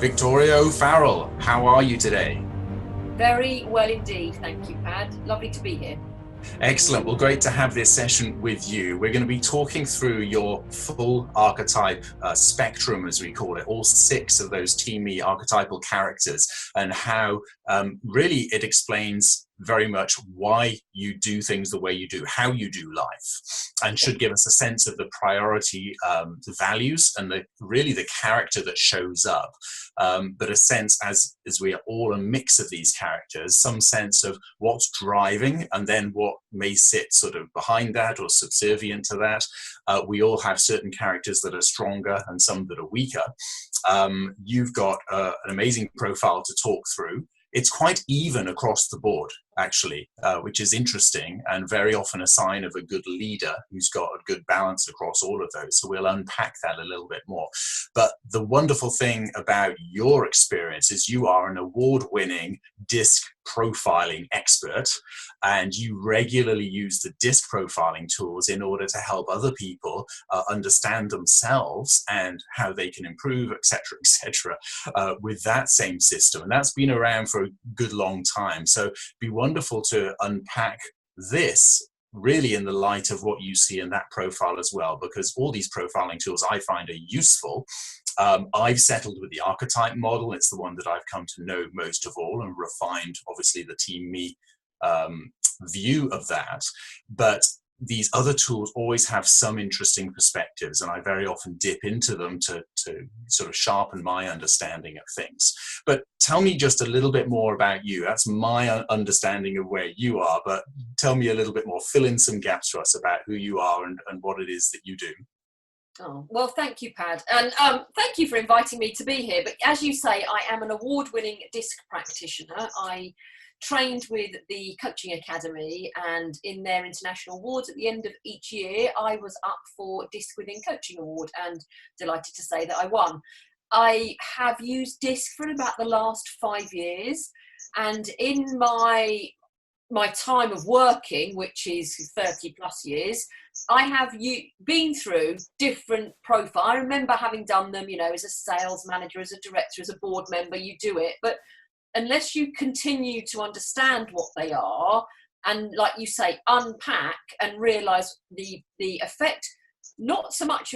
Victoria O'Farrell, how are you today? Very well indeed, thank you, Pad. Lovely to be here. Excellent. Well, great to have this session with you. We're going to be talking through your full archetype spectrum, as we call it, all six of those teamy archetypal characters, and how really it explains very much why you do things the way you do, how you do life, and should give us a sense of the priority, the values, and really the character that shows up. But a sense, as we are all a mix of these characters, some sense of what's driving, and then what may sit sort of behind that or subservient to that. We all have certain characters that are stronger and some that are weaker. You've got an amazing profile to talk through. It's quite even across the board, actually, which is interesting and very often a sign of a good leader who's got a good balance across all of those. So we'll unpack that a little bit more. But the wonderful thing about your experience is you are an award-winning disc profiling expert, and you regularly use the disc profiling tools in order to help other people understand themselves and how they can improve, etc., with that same system. And that's been around for a good long time. So it'd be wonderful to unpack this really in the light of what you see in that profile as well, because all these profiling tools I find are useful. I've settled with the archetype model. It's the one that I've come to know most of all, and refined, obviously, the team me view of that. But these other tools always have some interesting perspectives, and I very often dip into them to sort of sharpen my understanding of things. But tell me just a little bit more about you. That's my understanding of where you are, but tell me a little bit more. Fill in some gaps for us about who you are and what it is that you do. Oh, well, thank you, Pad. And thank you for inviting me to be here. But as you say, I am an award-winning disc practitioner. I trained with the Coaching Academy, and in their international awards at the end of each year, I was up for Disc Within Coaching Award, and delighted to say that I won. I have used disc for about the last 5 years, and in my time of working, which is 30 plus years, I have been through different profiles. I remember having done them, as a sales manager, as a director, as a board member, you do it. But unless you continue to understand what they are, and like you say, unpack and realize the effect, not so much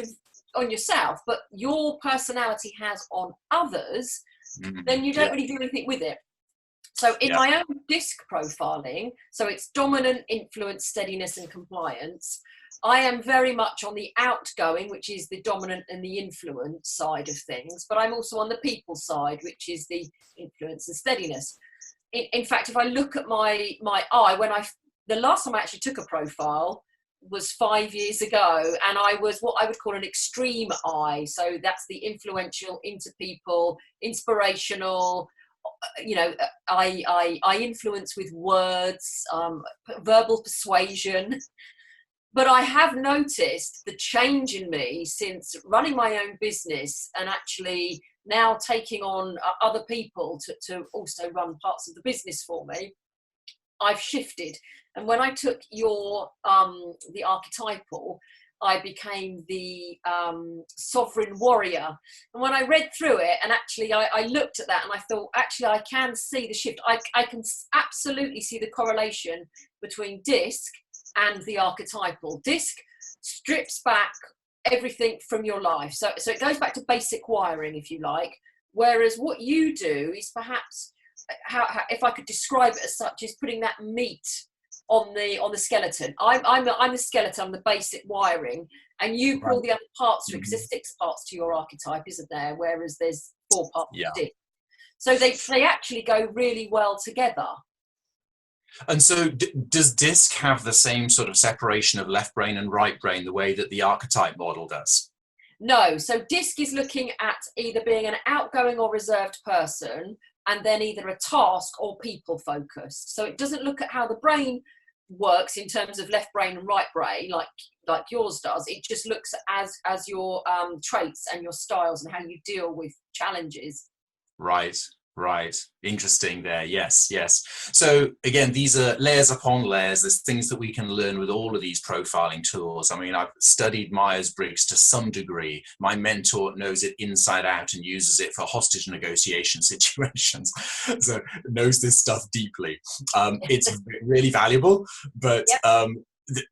on yourself, but your personality has on others, then you don't really do anything with it. So in my own disc profiling, so it's dominant, influence, steadiness, and compliance. I am very much on the outgoing, which is the dominant and the influence side of things, but I'm also on the people side, which is the influence and steadiness. In fact, if I look at my eye, the last time I actually took a profile was 5 years ago, and I was what I would call an extreme eye. So that's the influential, into people, inspirational. I influence with words, verbal persuasion. But I have noticed the change in me since running my own business, and actually now taking on other people to also run parts of the business for me. I've shifted. And when I took the archetypal, I became the sovereign warrior. And when I read through it, and actually I looked at that, and I thought, actually, I can see the shift. I can absolutely see the correlation between disc and the archetypal. Disc strips back everything from your life. So it goes back to basic wiring, if you like. Whereas what you do is perhaps, how if I could describe it as such, is putting that meat on the skeleton. I'm the skeleton, I'm the basic wiring, and you put all the other parts to it, because there's 6 parts to your archetype, isn't there? Whereas there's 4 parts to disc. So they actually go really well together. And so does disc have the same sort of separation of left brain and right brain the way that the archetype model does? No. So disc is looking at either being an outgoing or reserved person, and then either a task or people focused. So it doesn't look at how the brain works in terms of left brain and right brain like yours does. It just looks as your traits and your styles and how you deal with challenges. Right. Right. Interesting there. Yes, yes. So again, these are layers upon layers. There's things that we can learn with all of these profiling tools. I mean, I've studied Myers-Briggs to some degree. My mentor knows it inside out and uses it for hostage negotiation situations. So knows this stuff deeply. It's really valuable, but Yep.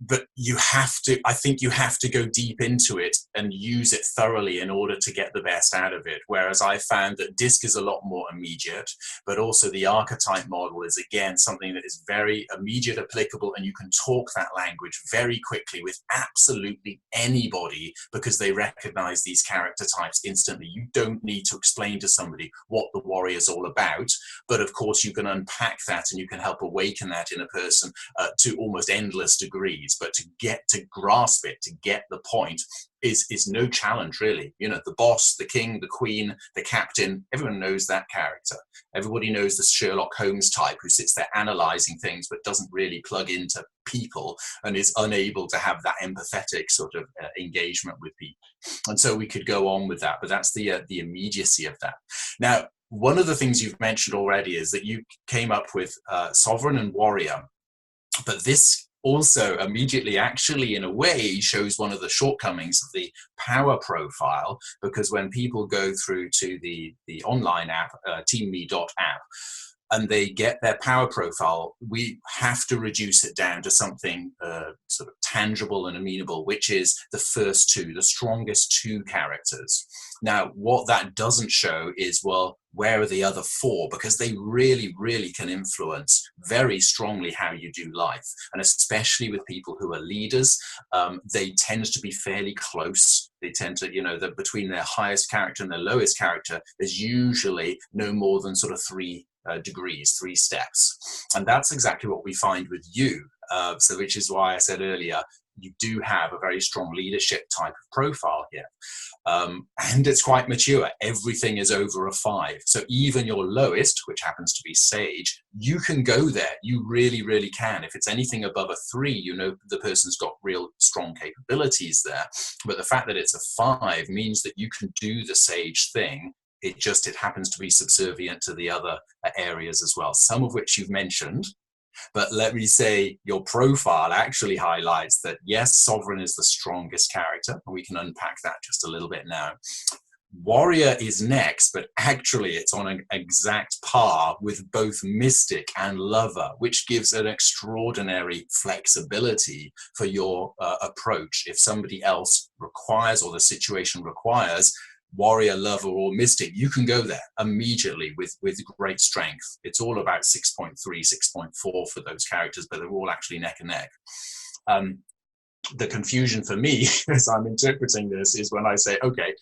but you have to, I think you have to go deep into it and use it thoroughly in order to get the best out of it. Whereas I found that DISC is a lot more immediate, but also the archetype model is again something that is very immediate, applicable, and you can talk that language very quickly with absolutely anybody because they recognize these character types instantly. You don't need to explain to somebody what the warrior is all about, but of course you can unpack that and you can help awaken that in a person to almost endless degrees. But to get to grasp it, to get the point, is no challenge really. You know, the boss, the king, the queen, the captain, everyone knows that character. Everybody knows the Sherlock Holmes type who sits there analyzing things but doesn't really plug into people and is unable to have that empathetic sort of engagement with people. And so we could go on with that, but that's the immediacy of that. Now, one of the things you've mentioned already is that you came up with sovereign and warrior, but this also immediately actually in a way shows one of the shortcomings of the power profile, because when people go through to the online app, teamme.app, and they get their power profile, we have to reduce it down to something sort of tangible and amenable, which is the first two, the strongest two characters. Now, what that doesn't show is, well, where are the other four? Because they really, really can influence very strongly how you do life. And especially with people who are leaders, they tend to be fairly close. They tend to, you know, that between their highest character and their lowest character, there's usually no more than sort of 3 degrees, 3 steps. And that's exactly what we find with you. So which is why I said earlier, you do have a very strong leadership type of profile here. And it's quite mature. Everything is over a 5. So even your lowest, which happens to be Sage, you can go there. You really, really can. If it's anything above a 3, you know the person's got real strong capabilities there. But the fact that it's a 5 means that you can do the Sage thing. It happens to be subservient to the other areas as well, some of which you've mentioned. But let me say your profile actually highlights that, yes, Sovereign is the strongest character, and we can unpack that just a little bit now. Warrior is next, but actually it's on an exact par with both Mystic and Lover, which gives an extraordinary flexibility for your approach. If somebody else requires, or the situation requires, Warrior, Lover, or Mystic, you can go there immediately with great strength. It's all about 6.3, 6.4 for those characters, but they're all actually neck and neck. The confusion for me as I'm interpreting this is when I say, okay,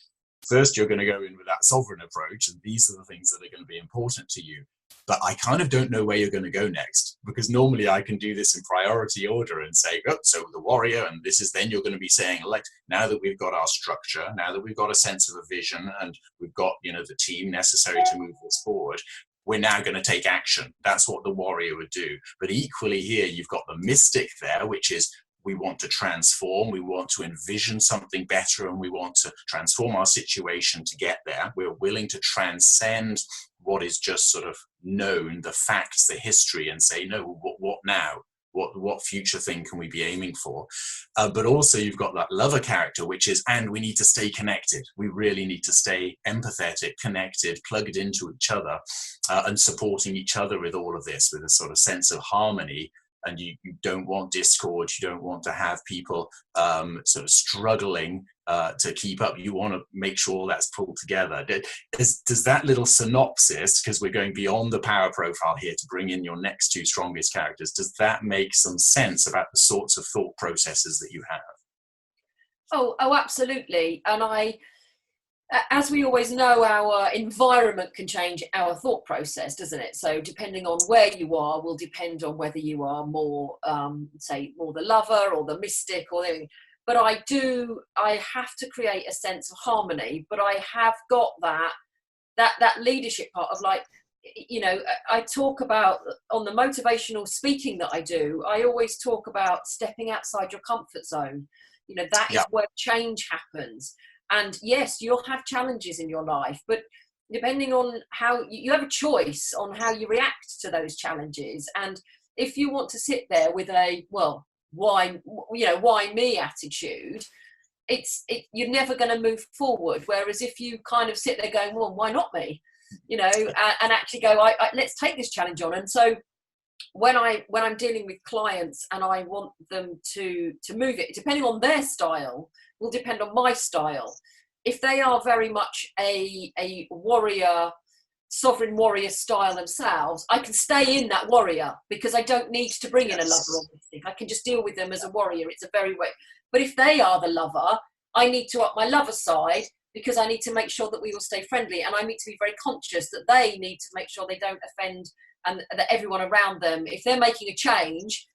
first you're going to go in with that sovereign approach, and these are the things that are going to be important to you. But I kind of don't know where you're going to go next, because normally I can do this in priority order and say, oh, so the warrior, and this is then you're going to be saying, like, now that we've got our structure, now that we've got a sense of a vision, and we've got, you know, the team necessary to move this forward, we're now going to take action. That's what the warrior would do. But equally here, you've got the mystic there, which is, we want to transform, we want to envision something better, and we want to transform our situation to get there. We're willing to transcend what is just sort of known, the facts, the history, and say, no, what now? What future thing can we be aiming for? But also you've got that lover character, which is, and we need to stay connected. We really need to stay empathetic, connected, plugged into each other, and supporting each other with all of this, with a sort of sense of harmony. And you don't want discord, you don't want to have people sort of struggling to keep up. You want to make sure that's pulled together. Does that little synopsis, because we're going beyond the power profile here to bring in your next 2 strongest characters, does that make some sense about the sorts of thought processes that you have? Oh, absolutely. And as we always know, our environment can change our thought process, doesn't it? So depending on where you are will depend on whether you are more, say, more the lover or the mystic or anything. But I have to create a sense of harmony, but I have got that leadership part of, like, you know, I talk about on the motivational speaking that I do, I always talk about stepping outside your comfort zone. You know, that is where change happens. And yes, you'll have challenges in your life, but depending on how you have a choice on how you react to those challenges. And if you want to sit there with a, well, why me attitude, you're never going to move forward. Whereas if you kind of sit there going, well, why not me? And actually go, let's take this challenge on. And so when I'm dealing with clients and I want them to move it, depending on their style, will depend on my style. If they are very much a warrior, sovereign warrior style themselves, I can stay in that warrior because I don't need to bring in a lover or mystic. I can just deal with them as a warrior. It's a very way. But if they are the lover, I need to up my lover side because I need to make sure that we will stay friendly, and I need to be very conscious that they need to make sure they don't offend and that everyone around them, if they're making a change,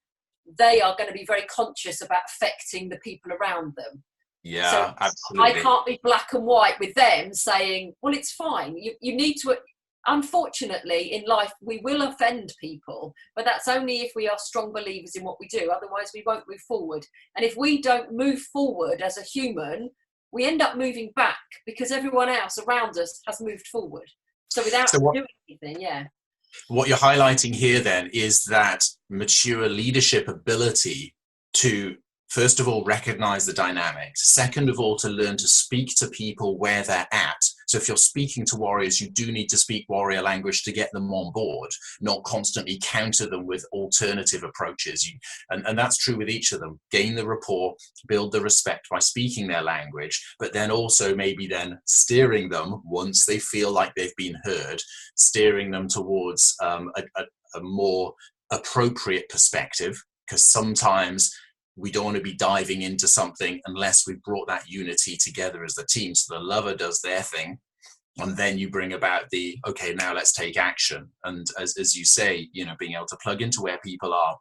they are going to be very conscious about affecting the people around them. Yeah, so absolutely. I can't be black and white with them saying, well, it's fine. You need to, unfortunately, in life, we will offend people, but that's only if we are strong believers in what we do. Otherwise, we won't move forward. And if we don't move forward as a human, we end up moving back because everyone else around us has moved forward. So without doing anything, yeah. What you're highlighting here then is that mature leadership ability to, first of all, recognize the dynamics. Second of all, to learn to speak to people where they're at. So if you're speaking to warriors, you do need to speak warrior language to get them on board, not constantly counter them with alternative approaches. And that's true with each of them. Gain the rapport, build the respect by speaking their language, but then also maybe then steering them once they feel like they've been heard, steering them towards a more appropriate perspective, because sometimes we don't want to be diving into something unless we've brought that unity together as the team. So the lover does their thing, and then you bring about the, okay, now let's take action. And as you say, being able to plug into where people are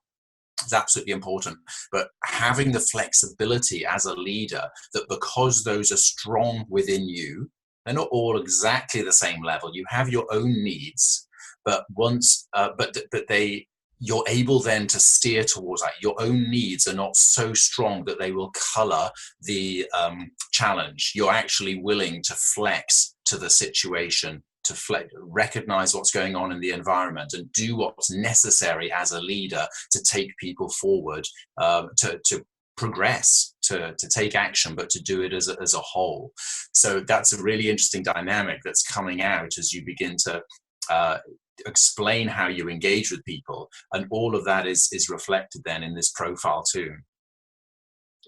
is absolutely important. But having the flexibility as a leader, that because those are strong within you, they're not all exactly the same level. You have your own needs, but you're able then to steer towards that. Your own needs are not so strong that they will color the challenge. You're actually willing to flex to the situation, to recognize what's going on in the environment and do what's necessary as a leader to take people forward, to progress, to take action, but to do it as a whole. So that's a really interesting dynamic that's coming out as you begin to explain how you engage with people, and all of that is reflected then in this profile too.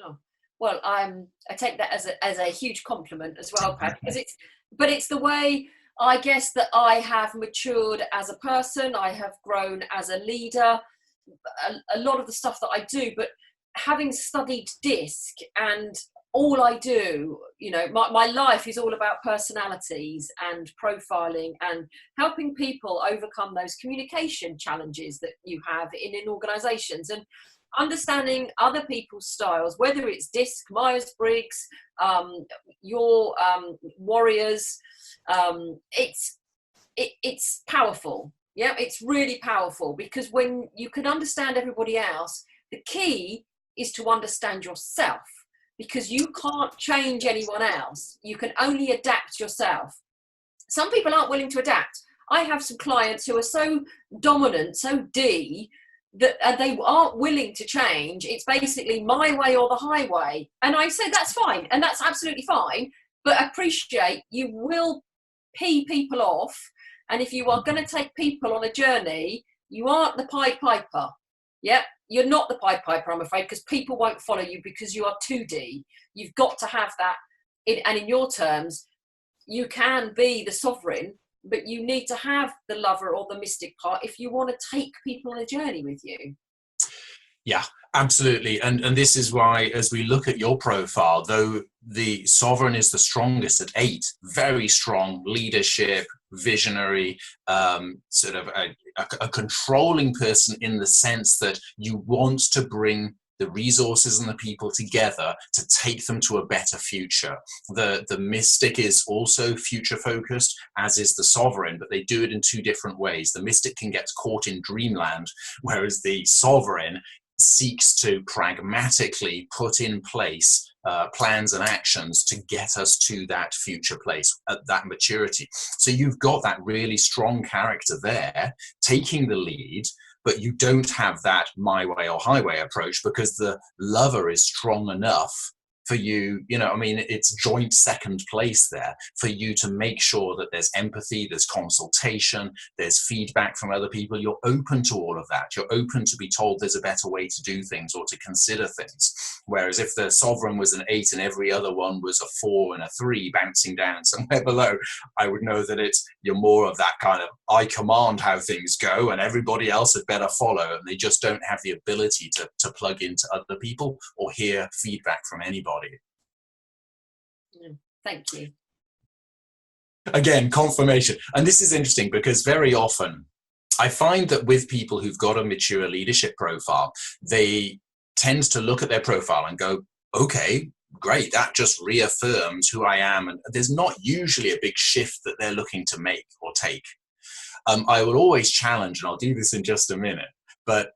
Oh, well, I take that as a huge compliment as well, Pat, because it's the way, I guess, that I have matured as a person. I have grown as a leader. A lot of the stuff that I do, but having studied DISC and all I do, my life is all about personalities and profiling and helping people overcome those communication challenges that you have in organizations, and understanding other people's styles, whether it's DISC, Myers-Briggs, your warriors. It's powerful. Yeah, it's really powerful, because when you can understand everybody else, the key is to understand yourself. Because you can't change anyone else. You can only adapt yourself. Some people aren't willing to adapt. I have some clients who are so dominant, so D, that they aren't willing to change. It's basically my way or the highway. And I say that's fine, and that's absolutely fine. But appreciate you will pee people off. And if you are going to take people on a journey, you aren't the Pied Piper. Yeah, you're not the Pied Piper, I'm afraid, because people won't follow you because you are 2D. You've got to have that, and in your terms, you can be the sovereign, but you need to have the lover or the mystic part if you want to take people on a journey with you. Yeah, absolutely. And this is why, as we look at your profile, though the sovereign is the strongest at 8, very strong leadership, visionary, sort of a controlling person, in the sense that you want to bring the resources and the people together to take them to a better future. The mystic is also future focused, as is the sovereign, but they do it in 2 different ways. The mystic can get caught in dreamland, whereas the sovereign seeks to pragmatically put in place plans and actions to get us to that future place at that maturity. So you've got that really strong character there taking the lead, but you don't have that my way or highway approach because the lover is strong enough for you, it's joint second place there for you to make sure that there's empathy, there's consultation, there's feedback from other people. You're open to all of that. You're open to be told there's a better way to do things or to consider things. Whereas if the sovereign was an 8 and every other one was a 4 and a 3 bouncing down somewhere below, I would know that you're more of that kind of, I command how things go and everybody else had better follow, and they just don't have the ability to plug into other people or hear feedback from anybody. Thank you. Again, confirmation. And this is interesting because very often I find that with people who've got a mature leadership profile, they tend to look at their profile and go, okay, great, that just reaffirms who I am. And there's not usually a big shift that they're looking to make or take. I will always challenge, and I'll do this in just a minute, but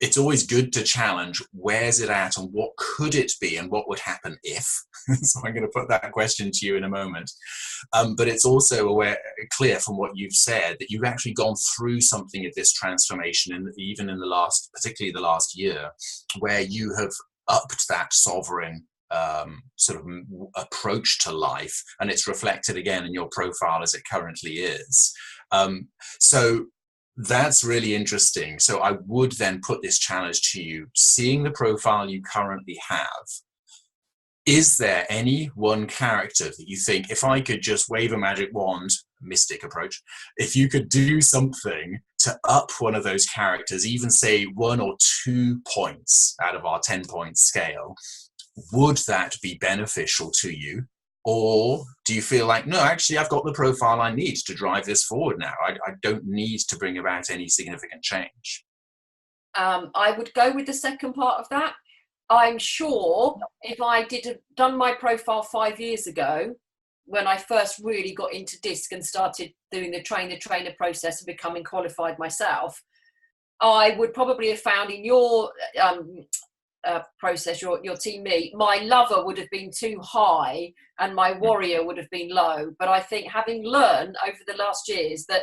it's always good to challenge, where's it at and what could it be and what would happen if? So I'm going to put that question to you in a moment. But it's also clear from what you've said that you've actually gone through something of this transformation, even in particularly the last year, where you have upped that sovereign sort of approach to life, and it's reflected again in your profile as it currently is. So that's really interesting. So I would then put this challenge to you, seeing the profile you currently have. Is there any one character that you think, if I could just wave a magic wand, mystic approach, if you could do something to up one of those characters, even say 1 or 2 points out of our 10-point scale, would that be beneficial to you? Or do you feel like, no, actually, I've got the profile I need to drive this forward now. I don't need to bring about any significant change. I would go with the second part of that. I'm sure if I done my profile 5 years ago, when I first really got into DISC and started doing the trainer process and becoming qualified myself, I would probably have found in your process, your team meet, my lover would have been too high and my warrior would have been low. But I think having learned over the last years that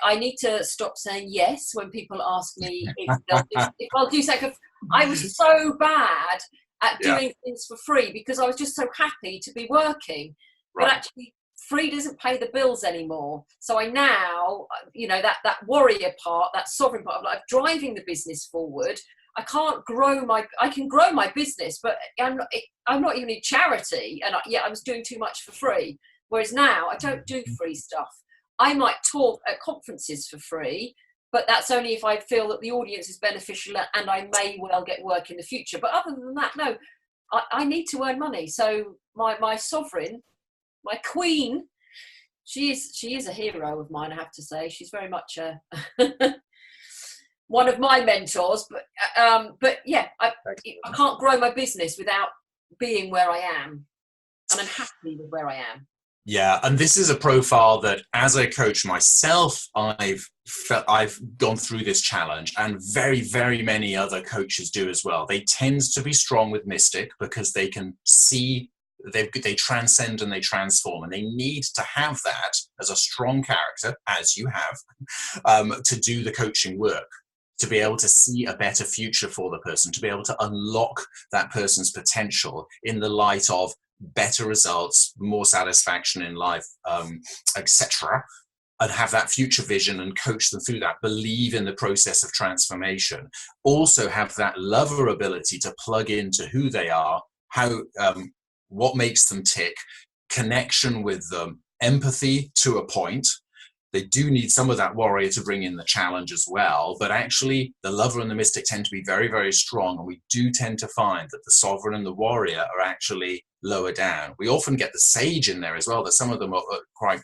I need to stop saying yes when people ask me if I'll do something. I was so bad at doing things for free because I was just so happy to be working. Right. But actually, free doesn't pay the bills anymore. So I now, that warrior part, that sovereign part of life, driving the business forward. I can grow my business, but I'm not even in charity, and I was doing too much for free. Whereas now I don't do free stuff. I might talk at conferences for free, but that's only if I feel that the audience is beneficial and I may well get work in the future. But other than that, no, I need to earn money. So my sovereign, my queen, she is a hero of mine, I have to say. She's very much a one of my mentors. But yeah, I can't grow my business without being where I am, and I'm happy with where I am. Yeah, and this is a profile that, as a coach myself, I've gone through this challenge, and very, very many other coaches do as well. They tend to be strong with Mystic because they can see, they transcend and they transform, and they need to have that as a strong character, as you have, to do the coaching work, to be able to see a better future for the person, to be able to unlock that person's potential in the light of better results, more satisfaction in life, etc., and have that future vision and coach them through that, believe in the process of transformation, also have that lover ability to plug into who they are, how, what makes them tick, connection with them, empathy to a point. They do need some of that warrior to bring in the challenge as well, but actually the lover and the mystic tend to be very, very strong, and we do tend to find that the sovereign and the warrior are actually lower down. We often get the sage in there as well, that some of them are quite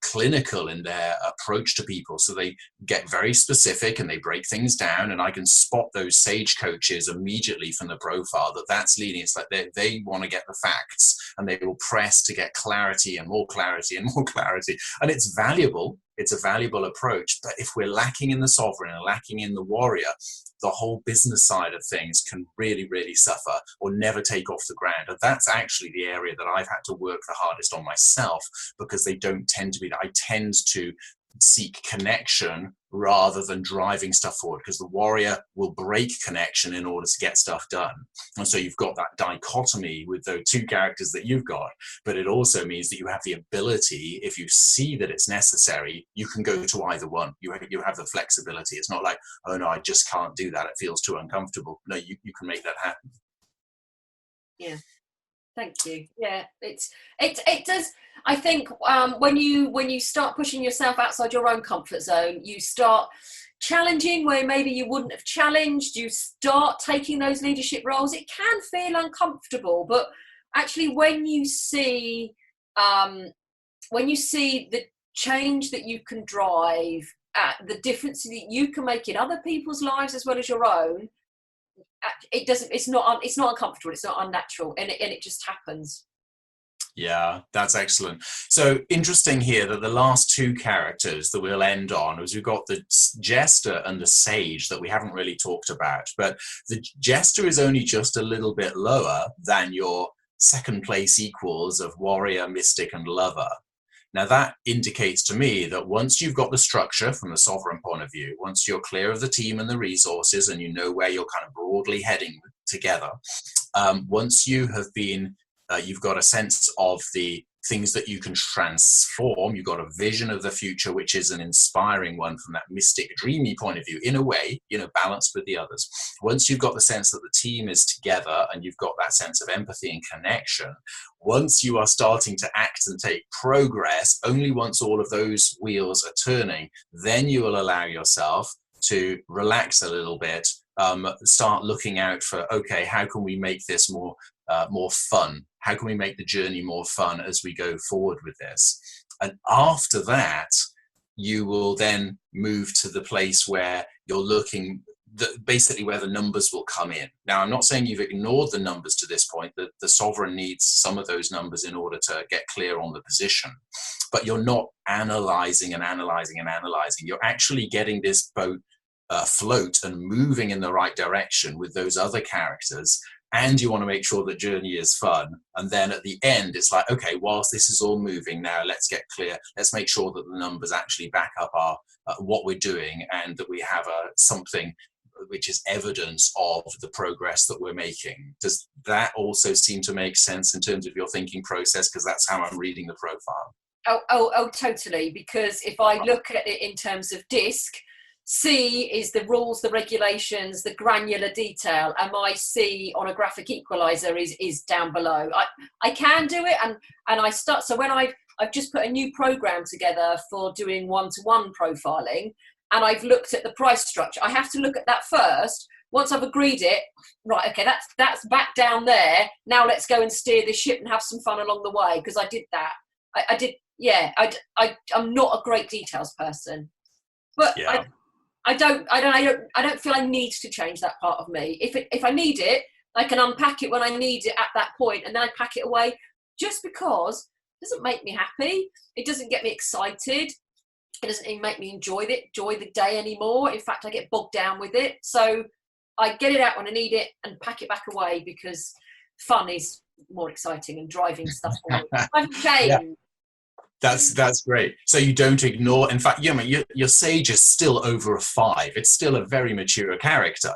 clinical in their approach to people, so they get very specific and they break things down, and I can spot those sage coaches immediately from the profile that's leading. It's like they want to get the facts, and they will press to get clarity and more clarity and more clarity, and it's valuable. it's a valuable approach. But if we're lacking in the sovereign and lacking in the warrior, the whole business side of things can really, really suffer or never take off the ground. And that's actually the area that I've had to work the hardest on myself, because they don't tend to be that. I tend to seek connection rather than driving stuff forward, because the warrior will break connection in order to get stuff done. And so you've got that dichotomy with those two characters that you've got, but it also means that you have the ability, if you see that it's necessary, you can go to either one. You have the flexibility. It's not like, oh no, I just can't do that, it feels too uncomfortable. No, you can make that happen. Yeah, thank you. Yeah, it does. I think when you start pushing yourself outside your own comfort zone, you start challenging where maybe you wouldn't have challenged. You start taking those leadership roles. It can feel uncomfortable, but actually, when you see the change that you can drive, the difference that you can make in other people's lives as well as your own, it's not uncomfortable, it's not unnatural, and it just happens. Yeah, that's excellent. So interesting here that the last two characters that we'll end on is we've got the jester and the sage that we haven't really talked about, but the jester is only just a little bit lower than your second place equals of warrior, mystic, and lover. Now that indicates to me that once you've got the structure from the sovereign point of view, once you're clear of the team and the resources and you know where you're kind of broadly heading together, once you have been you've got a sense of the things that you can transform. You've got a vision of the future, which is an inspiring one from that mystic, dreamy point of view, in a way, balanced with the others. Once you've got the sense that the team is together and you've got that sense of empathy and connection, once you are starting to act and take progress, only once all of those wheels are turning, then you will allow yourself to relax a little bit, start looking out for, okay, how can we make this more fun? How can we make the journey more fun as we go forward with this? And after that, you will then move to the place where you're looking, basically where the numbers will come in. Now, I'm not saying you've ignored the numbers to this point. The sovereign needs some of those numbers in order to get clear on the position. But you're not analyzing and analyzing and analyzing. You're actually getting this boat afloat and moving in the right direction with those other characters. And you want to make sure the journey is fun. And then at the end, it's like, okay, whilst this is all moving now, let's get clear. Let's make sure that the numbers actually back up our what we're doing, and that we have something which is evidence of the progress that we're making. Does that also seem to make sense in terms of your thinking process? Because that's how I'm reading the profile. Oh, totally. Because if I look at it in terms of DISC, C is the rules, the regulations, the granular detail, and my C on a graphic equalizer is down below. I can do it, and I start. So when I've just put a new program together for doing one-to-one profiling, and I've looked at the price structure, I have to look at that first. Once I've agreed it, right, okay, that's back down there. Now let's go and steer this ship and have some fun along the way, because I did that. I'm not a great details person, but yeah. I don't feel I need to change that part of me. If I need it, I can unpack it when I need it at that point, and then I pack it away. Just because it doesn't make me happy, it doesn't get me excited, it doesn't even make me enjoy the day anymore. In fact, I get bogged down with it. So I get it out when I need it and pack it back away, because fun is more exciting and driving stuff forward. I've changed. Yeah. That's great. So you don't ignore. In fact, your sage is still over a 5. It's still a very mature character,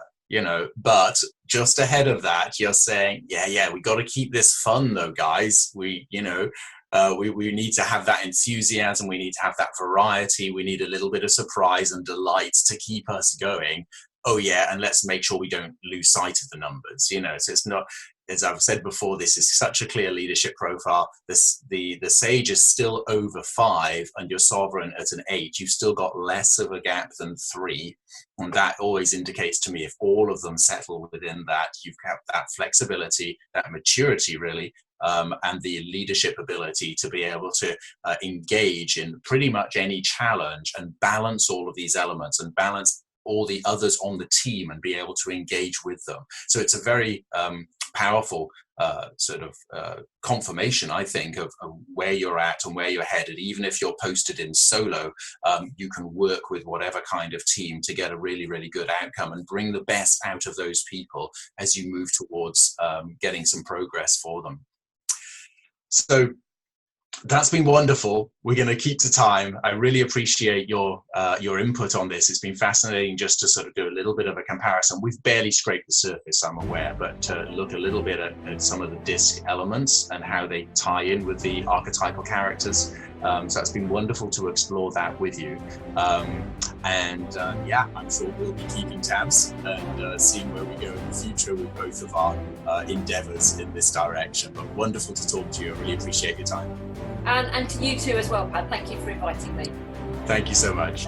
But just ahead of that, you're saying, we got to keep this fun, though, guys. We need to have that enthusiasm. We need to have that variety. We need a little bit of surprise and delight to keep us going. Oh yeah, and let's make sure we don't lose sight of the numbers. So it's not. As I've said before, this is such a clear leadership profile. The sage is still over 5, and your sovereign at an 8. You've still got less of a gap than 3, and that always indicates to me, if all of them settle within that, you've got that flexibility, that maturity, really, and the leadership ability to be able to engage in pretty much any challenge and balance all of these elements and balance all the others on the team and be able to engage with them. So it's a very powerful confirmation, I think, of where you're at and where you're headed. Even if you're posted in solo, you can work with whatever kind of team to get a really, really good outcome and bring the best out of those people as you move towards getting some progress for them. So that's been wonderful. We're going to keep to time. I really appreciate your input on this. It's been fascinating just to sort of do a little bit of a comparison. We've barely scraped the surface, I'm aware, but to look a little bit at some of the disc elements and how they tie in with the archetypal characters. So it's been wonderful to explore that with you. Yeah, I'm sure we'll be keeping tabs and seeing where we go in the future with both of our endeavors in this direction. But wonderful to talk to you. I really appreciate your time. And to you too as well, Pat. Thank you for inviting me. Thank you so much.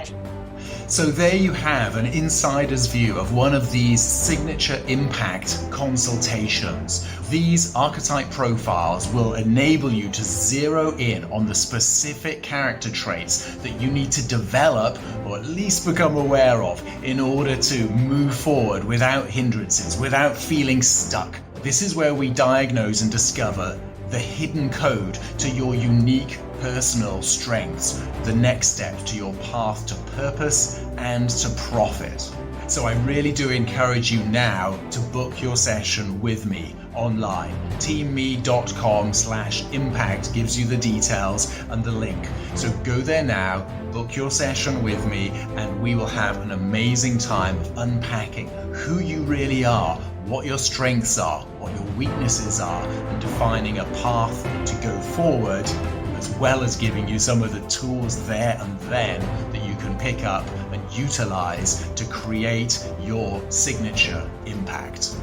So there you have an insider's view of one of these signature impact consultations. These archetype profiles will enable you to zero in on the specific character traits that you need to develop or at least become aware of in order to move forward without hindrances, without feeling stuck. This is where we diagnose and discover the hidden code to your unique personal strengths, the next step to your path to purpose and to profit. So I really do encourage you now to book your session with me online. teamme.com/impact gives you the details and the link. So go there now, book your session with me, and we will have an amazing time of unpacking who you really are, what your strengths are, what your weaknesses are, and defining a path to go forward, as well as giving you some of the tools there and then that you can pick up and utilize to create your signature impact.